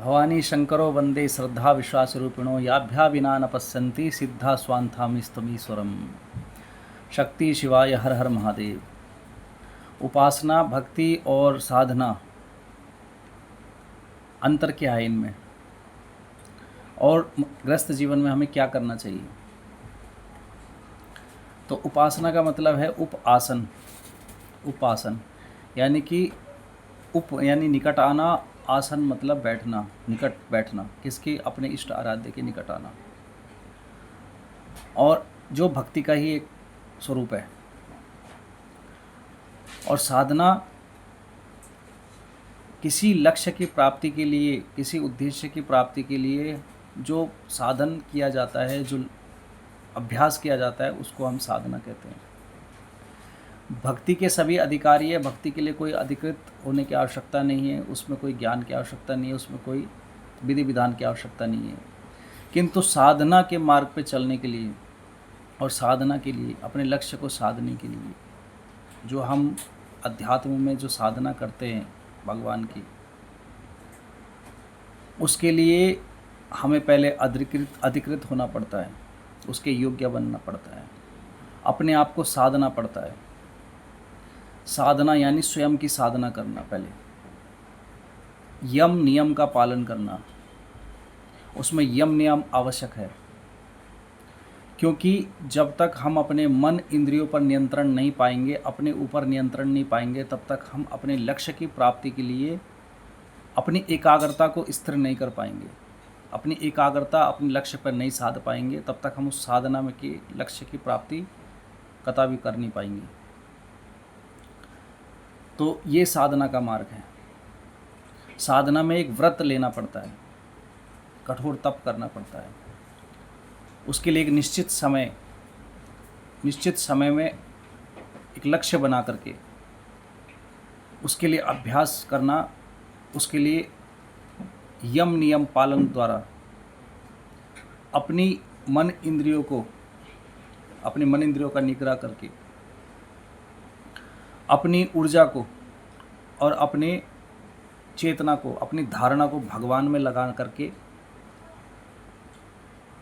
भवानी शंकरो वंदे श्रद्धा विश्वासरूपिणो याभ्या विना न पश्यन्ति सिद्धा स्वांथामिस्तमीश्वरम। शक्ति शिवाय हर हर महादेव। उपासना, भक्ति और साधना, अंतर क्या है इनमें, और गृहस्थ जीवन में हमें क्या करना चाहिए। तो उपासना का मतलब है उपासन। उपासन यानी कि यानी निकट आना, आसन मतलब बैठना, निकट बैठना, किसके, अपने इष्ट आराध्य के निकट आना, और जो भक्ति का ही एक स्वरूप है। और साधना किसी लक्ष्य की प्राप्ति के लिए, किसी उद्देश्य की प्राप्ति के लिए जो साधन किया जाता है, जो अभ्यास किया जाता है, उसको हम साधना कहते हैं। भक्ति के सभी अधिकारी है, भक्ति के लिए कोई अधिकृत होने की आवश्यकता नहीं है, उसमें कोई ज्ञान की आवश्यकता नहीं है, उसमें कोई विधि विधान की आवश्यकता नहीं है। किंतु साधना के मार्ग पे चलने के लिए और साधना के लिए, अपने लक्ष्य को साधने के लिए, जो हम अध्यात्म में जो साधना करते हैं भगवान की, उसके लिए हमें पहले अधिकृत होना पड़ता है, उसके योग्य बनना पड़ता है, अपने आप को साधना पड़ता है। साधना यानी स्वयं की साधना करना, पहले यम नियम का पालन करना। उसमें यम नियम आवश्यक है, क्योंकि जब तक हम अपने मन इंद्रियों पर नियंत्रण नहीं पाएंगे, अपने ऊपर नियंत्रण नहीं पाएंगे, तब तक हम अपने लक्ष्य की प्राप्ति के लिए अपनी एकाग्रता को स्थिर नहीं कर पाएंगे। अपनी एकाग्रता अपने लक्ष्य पर नहीं साध पाएंगे, तब तक हम उस साधना में के लक्ष्य की प्राप्ति कतई कर नहीं पाएंगे। तो ये साधना का मार्ग है। साधना में एक व्रत लेना पड़ता है, कठोर तप करना पड़ता है। उसके लिए एक निश्चित समय में एक लक्ष्य बना करके उसके लिए अभ्यास करना, उसके लिए यम नियम पालन द्वारा अपनी मन इंद्रियों का निग्रह करके, अपनी ऊर्जा को और अपने चेतना को, अपनी धारणा को भगवान में लगा करके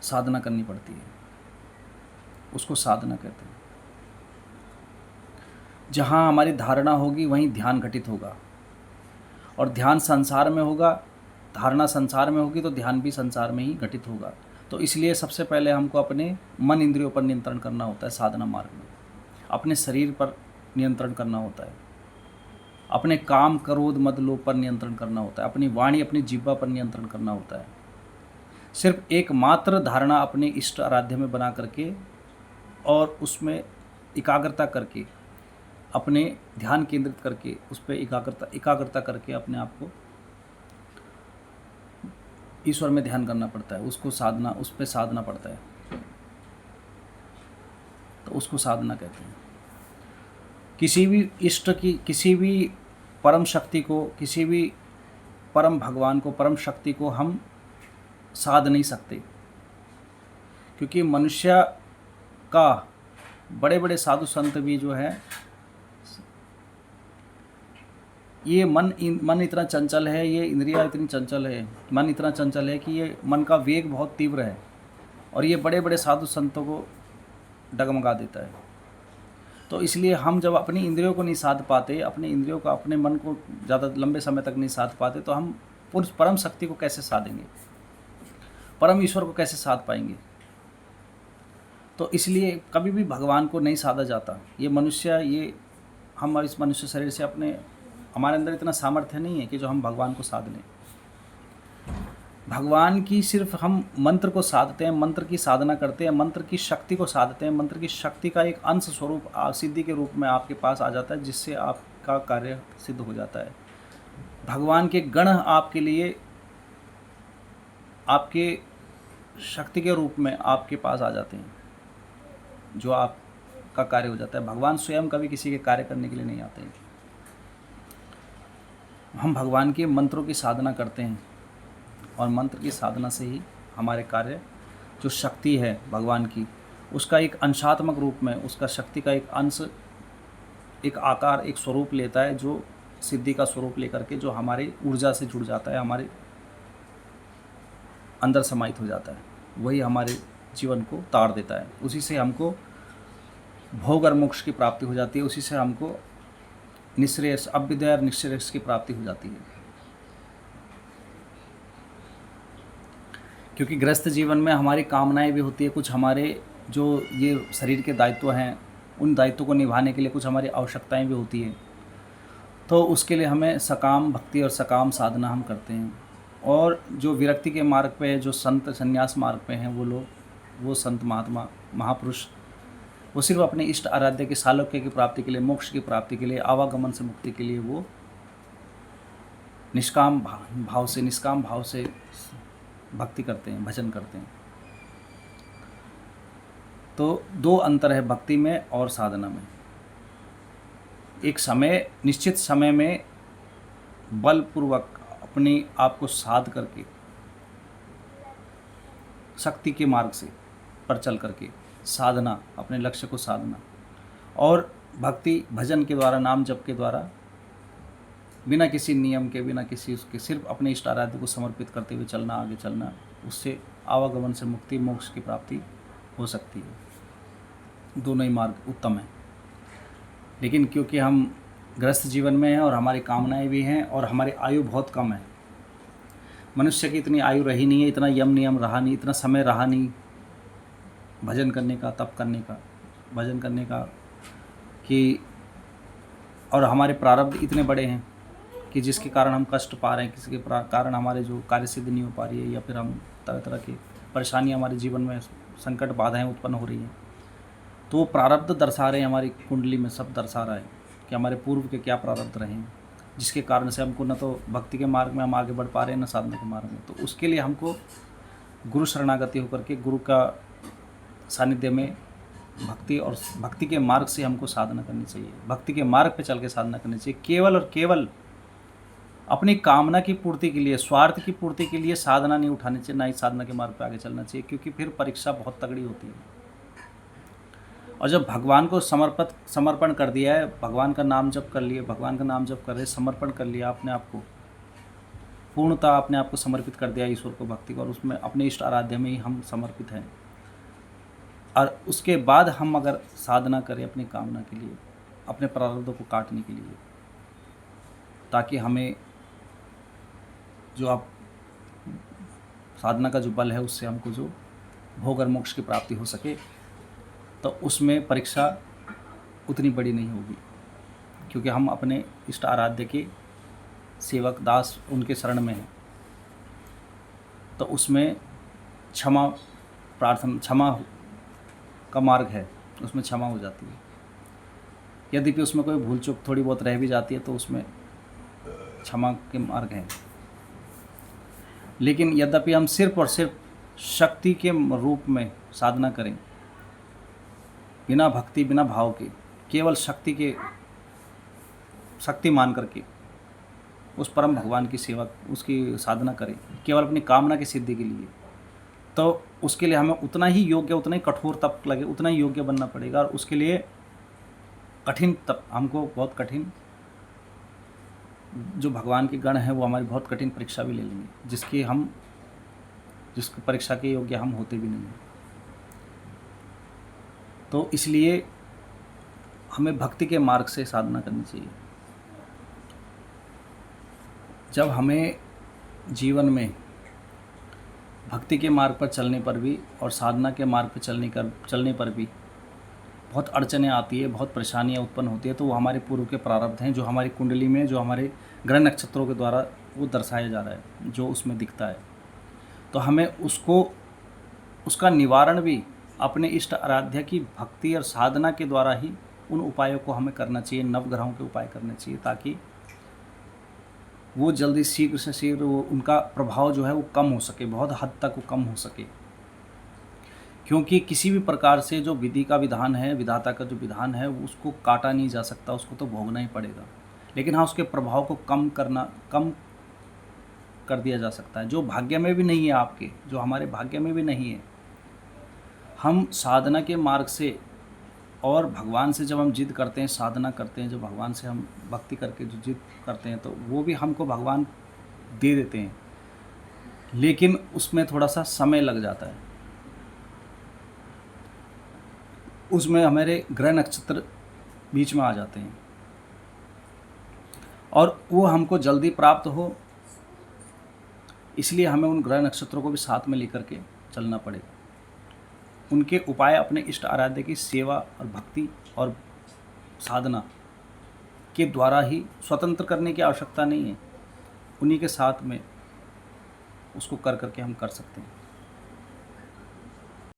साधना करनी पड़ती है। उसको साधना कहते हैं। जहाँ हमारी धारणा होगी वहीं ध्यान घटित होगा, और ध्यान संसार में होगा, धारणा संसार में होगी तो ध्यान भी संसार में ही घटित होगा। तो इसलिए सबसे पहले हमको अपने मन इंद्रियों पर नियंत्रण करना होता है साधना मार्ग में। अपने शरीर पर नियंत्रण करना होता है, अपने काम क्रोध मद लोभ पर नियंत्रण करना होता है, अपनी वाणी अपनी जिह्वा पर नियंत्रण करना होता है। सिर्फ एकमात्र धारणा अपने इष्ट आराध्य में बना करके और उसमें एकाग्रता करके, अपने ध्यान केंद्रित करके, उस पर एकाग्रता करके अपने आप को ईश्वर में ध्यान करना पड़ता है। उसको साधना, उस पर साधना पड़ता है, तो उसको साधना कहते हैं। किसी भी इष्ट की, किसी भी परम शक्ति को, किसी भी परम भगवान को, परम शक्ति को हम साध नहीं सकते, क्योंकि मनुष्य का, बड़े बड़े साधु संत भी जो है, ये मन इतना चंचल है, ये इंद्रियां इतनी चंचल है, मन इतना चंचल है कि ये मन का वेग बहुत तीव्र है, और ये बड़े बड़े साधु संतों को डगमगा देता है। तो इसलिए हम जब अपनी इंद्रियों को नहीं साध पाते, अपने इंद्रियों को, अपने मन को ज़्यादा लंबे समय तक नहीं साध पाते, तो हम उस परम शक्ति को कैसे साधेंगे, परम ईश्वर को कैसे साध पाएंगे। तो इसलिए कभी भी भगवान को नहीं साधा जाता। ये मनुष्य, ये हम इस मनुष्य शरीर से हमारे अंदर इतना सामर्थ्य नहीं है कि जो हम भगवान को साध लें। भगवान की सिर्फ हम मंत्र को साधते हैं, मंत्र की साधना करते हैं, मंत्र की शक्ति को साधते हैं। मंत्र की शक्ति का एक अंश स्वरूप सिद्धि के रूप में आपके पास आ जाता है, जिससे आपका कार्य सिद्ध हो जाता है। भगवान के गण आपके लिए, आपके शक्ति के रूप में आपके पास आ जाते हैं, जो आपका कार्य हो जाता है। भगवान स्वयं कभी किसी के कार्य करने के लिए नहीं आते हैं। हम भगवान के मंत्रों की साधना करते हैं, और मंत्र की साधना से ही हमारे कार्य, जो शक्ति है भगवान की, उसका एक अंशात्मक रूप में, उसका शक्ति का एक अंश, एक आकार, एक स्वरूप लेता है, जो सिद्धि का स्वरूप लेकर के, जो हमारी ऊर्जा से जुड़ जाता है, हमारे अंदर समाहित हो जाता है, वही हमारे जीवन को ताड़ देता है। उसी से हमको भोग और मोक्ष की प्राप्ति हो जाती है, उसी से हमको निःश्रेयस, अभ्युदय और निःश्रेयस की प्राप्ति हो जाती है। क्योंकि गृहस्थ जीवन में हमारी कामनाएं भी होती है, कुछ हमारे जो ये शरीर के दायित्व हैं उन दायित्वों को निभाने के लिए कुछ हमारी आवश्यकताएं भी होती हैं। तो उसके लिए हमें सकाम भक्ति और सकाम साधना हम करते हैं। और जो विरक्ति के मार्ग पे है, जो संत संन्यास मार्ग पे हैं वो लोग, वो संत महात्मा महापुरुष, वो सिर्फ अपने इष्ट आराध्य के सालोक्य की प्राप्ति के लिए, मोक्ष की प्राप्ति के लिए, आवागमन से मुक्ति के लिए वो निष्काम भाव से भक्ति करते हैं, भजन करते हैं। तो दो अंतर है भक्ति में और साधना में। एक समय, निश्चित समय में बलपूर्वक अपने आप को साध करके, शक्ति के मार्ग से पर चल करके साधना, अपने लक्ष्य को साधना, और भक्ति भजन के द्वारा, नाम जप के द्वारा, बिना किसी नियम के, बिना किसी उसके, सिर्फ अपने इष्ट आराध्य को समर्पित करते हुए चलना, आगे चलना, उससे आवागमन से मुक्ति, मोक्ष की प्राप्ति हो सकती है। दोनों ही मार्ग उत्तम है। लेकिन क्योंकि हम गृहस्थ जीवन में हैं और हमारी कामनाएं भी हैं और हमारी आयु बहुत कम है, मनुष्य की इतनी आयु रही नहीं है, इतना यम नियम रहा नहीं, इतना समय रहा नहीं भजन करने का, तप करने का, भजन करने का, कि और हमारे प्रारब्ध इतने बड़े हैं कि जिसके कारण हम कष्ट पा रहे हैं, किसी के कारण हमारे जो कार्य सिद्धि नहीं हो पा रही है, या फिर हम तरह तरह की परेशानियाँ हमारे जीवन में, संकट बाधाएं उत्पन्न हो रही हैं। तो वो प्रारब्ध दर्शा रहे हैं, हमारी कुंडली में सब दर्शा रहा है कि हमारे पूर्व के क्या प्रारब्ध रहे हैं, जिसके कारण से हमको न तो भक्ति के मार्ग में हम आगे बढ़ पा रहे हैं, न साधना के मार्ग में। तो उसके लिए हमको गुरु शरणागति होकर के, गुरु का सानिध्य में भक्ति और भक्ति के मार्ग से हमको साधना करनी चाहिए। भक्ति के मार्ग पे चल के साधना करनी चाहिए। केवल और केवल अपनी कामना की पूर्ति के लिए, स्वार्थ की पूर्ति के लिए साधना नहीं उठानी चाहिए, ना ही साधना के मार्ग पे आगे चलना चाहिए, क्योंकि फिर परीक्षा बहुत तगड़ी होती है। और जब भगवान को समर्पण कर दिया है, भगवान का नाम जप कर लिया, भगवान का नाम जप कर रहे, समर्पण कर लिया अपने आप को, पूर्णतः अपने आप को समर्पित कर दिया ईश्वर को, भक्ति को, और उसमें अपने इष्ट आराध्य में ही हम समर्पित हैं। और उसके बाद हम अगर साधना करें अपनी कामना के लिए, अपने प्रारब्धों को काटने के लिए, ताकि हमें जो आप साधना का जो बल है उससे हमको जो भोग और मोक्ष की प्राप्ति हो सके, तो उसमें परीक्षा उतनी बड़ी नहीं होगी, क्योंकि हम अपने इष्ट आराध्य के सेवक दास उनके शरण में हैं। तो उसमें क्षमा का मार्ग है, उसमें क्षमा हो जाती है। यद्यपि उसमें कोई भूल चूक थोड़ी बहुत रह भी जाती है तो उसमें क्षमा के मार्ग हैं। लेकिन यद्यपि हम सिर्फ और सिर्फ शक्ति के रूप में साधना करें, बिना भक्ति, बिना भाव के, केवल शक्ति मान करके उस परम भगवान की सेवा, उसकी साधना करें केवल अपनी कामना की सिद्धि के लिए, तो उसके लिए हमें उतना ही योग्य, उतना ही कठोर तप लगे, उतना ही योग्य बनना पड़ेगा। और उसके लिए कठिन तप, हमको बहुत कठिन, जो भगवान के गण हैं वो हमारी बहुत कठिन परीक्षा भी ले लेंगे, जिसकी परीक्षा के योग्य हम होते भी नहीं हैं। तो इसलिए हमें भक्ति के मार्ग से साधना करनी चाहिए। जब हमें जीवन में भक्ति के मार्ग पर चलने पर भी और साधना के मार्ग पर चलने पर भी बहुत अड़चनें आती है, बहुत परेशानियां उत्पन्न होती है, तो वो हमारे पूर्व के प्रारब्ध हैं, जो हमारी कुंडली में, जो हमारे ग्रह नक्षत्रों के द्वारा वो दर्शाया जा रहा है, जो उसमें दिखता है। तो हमें उसका निवारण भी अपने इष्ट आराध्य की भक्ति और साधना के द्वारा ही उन उपायों को हमें करना चाहिए, नवग्रहों के उपाय करने चाहिए, ताकि वो जल्दी शीघ्र से शीघ्र उनका प्रभाव जो है वो कम हो सके, बहुत हद तक वो कम हो सके। क्योंकि किसी भी प्रकार से जो विधि का विधान है, विधाता का जो विधान है, उसको काटा नहीं जा सकता, उसको तो भोगना ही पड़ेगा। लेकिन हाँ, उसके प्रभाव को कम कर दिया जा सकता है, जो भाग्य में भी नहीं है आपके, जो हमारे भाग्य में भी नहीं है। हम साधना के मार्ग से और भगवान से जब हम जिद करते हैं, साधना करते हैं, जब भगवान से हम भक्ति करके जो जिद करते हैं, तो वो भी हमको भगवान दे देते हैं। लेकिन उसमें थोड़ा सा समय लग जाता है। उसमें हमारे ग्रह नक्षत्र बीच में आ जाते हैं और वो हमको जल्दी प्राप्त हो, इसलिए हमें उन ग्रह नक्षत्रों को भी साथ में लेकर के चलना पड़ेगा। उनके उपाय अपने इष्ट आराध्य की सेवा और भक्ति और साधना के द्वारा ही, स्वतंत्र करने की आवश्यकता नहीं है, उन्हीं के साथ में उसको कर करके हम कर सकते हैं।